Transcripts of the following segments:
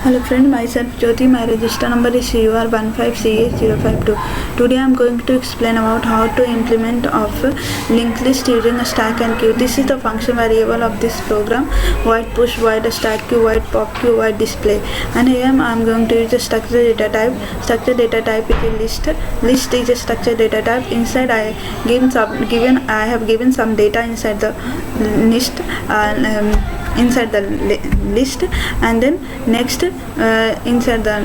Hello friend, myself Jyoti. My register number is CUR15CH052. Today I am going to explain about how to implement of linked list using a stack and queue. This is the function variable of this program: void push, void stack queue, void pop queue, void display. And here I am going to use the structure data type. Structure data type is a list. List is a structure data type. Inside I have given some data inside the list. Inside the list, and then next inside the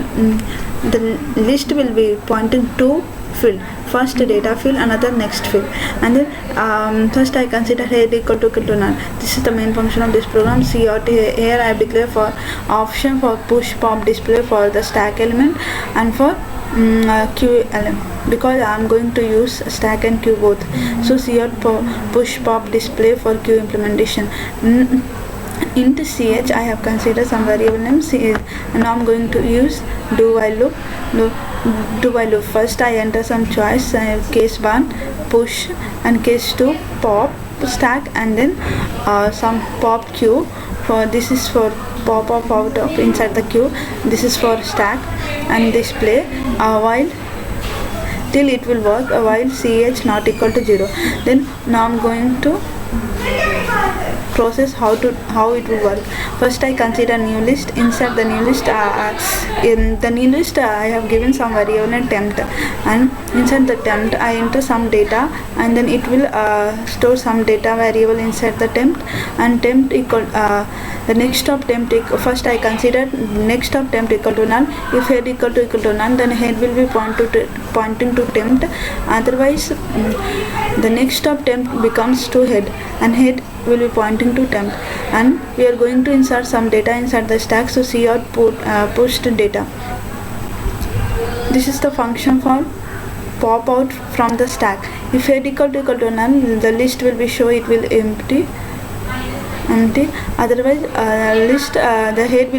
list will be pointing to field. First data field, another next field, and then first I consider head equal to none. This is the main function of this program. See out here I have declared for option for push pop display for the stack element and for queue element, because I am going to use stack and queue both. So see out for push pop display for queue implementation. Into ch I have considered some variable name c, and now I'm going to use do while loop. First I enter some choice, case 1 push and case 2 pop stack, and then some pop queue. For this is for pop up out of inside the queue, this is for stack, and display while till it will work while ch not equal to 0. Then now I'm going to process how it will work. First I consider new list. Inside the new list, in the new list I have given some variable temp, and inside the temp I enter some data, and then it will store some data variable inside the temp, and temp equal the next of temp first I consider next of temp equal to none. If head equal to none, then head will be pointing to temp. Otherwise the next of temp becomes to head, and head will be pointing to temp. And we are going to insert some data inside the stack. So see output pushed data. This is the function for pop out from the stack. If head equal to none, the list will be show, it will empty. Otherwise list the head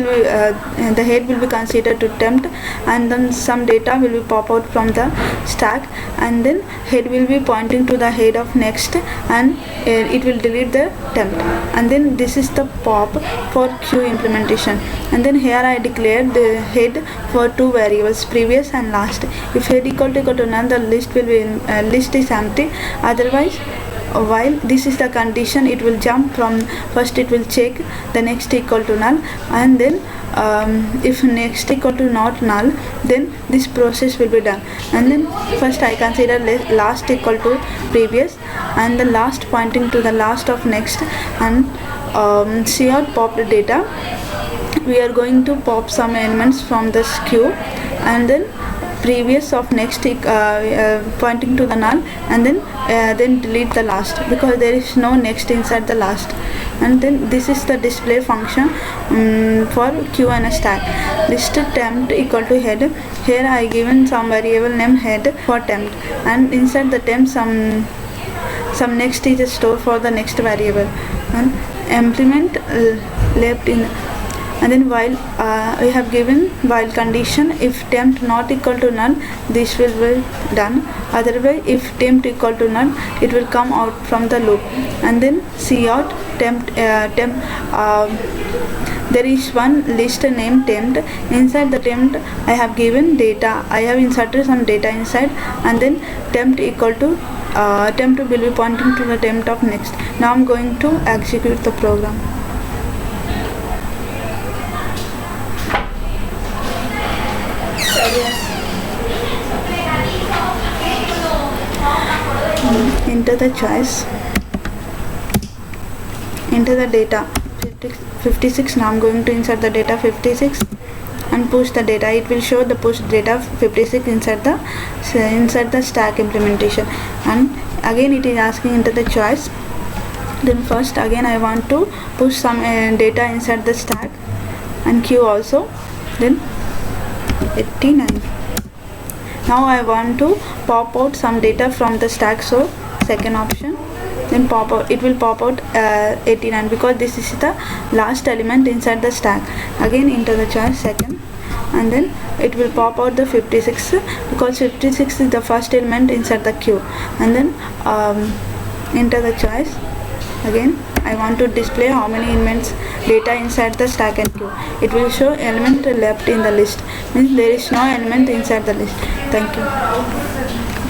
will be considered to temp, and then some data will be pop out from the stack, and then head will be pointing to the head of next, and it will delete the temp. And then this is the pop for queue implementation. And then here I declared the head for two variables, previous and last. If head equal to none, the list will be list is empty. Otherwise, while this is the condition, it will jump from first, it will check the next equal to null, and then if next equal to not null, then this process will be done. And then first I consider last equal to previous, and the last pointing to the last of next, and see out pop the data. We are going to pop some elements from this queue, and then previous of next pointing to the null, and then delete the last, because there is no next inside the last. And then this is the display function for queue and a stack. List temp equal to head. Here I given some variable name head for temp, and inside the temp some next is stored for the next variable, and implement left in. And then while we have given while condition, if temp not equal to none, this will be done. Otherwise, if temp equal to none, it will come out from the loop. And then see out temp. There is one list named temp. Inside the temp I have given data. I have inserted some data inside, and then temp equal to temp will be pointing to the temp of next. Now I'm going to execute the program. Enter the choice, enter the data 56. Now I'm going to insert the data 56 and push the data. It will show the push data 56 inside the stack implementation. And again it is asking enter the choice. Then first again I want to push some data inside the stack and queue also. Then 89. Now I want to pop out some data from the stack, so second option, then pop out, it will pop out 89, because this is the last element inside the stack. Again enter the choice second, and then it will pop out the 56, because 56 is the first element inside the queue. And then enter the choice again, I want to display how many elements data inside the stack and queue. It will show element left in the list, means there is no element inside the list. Thank you.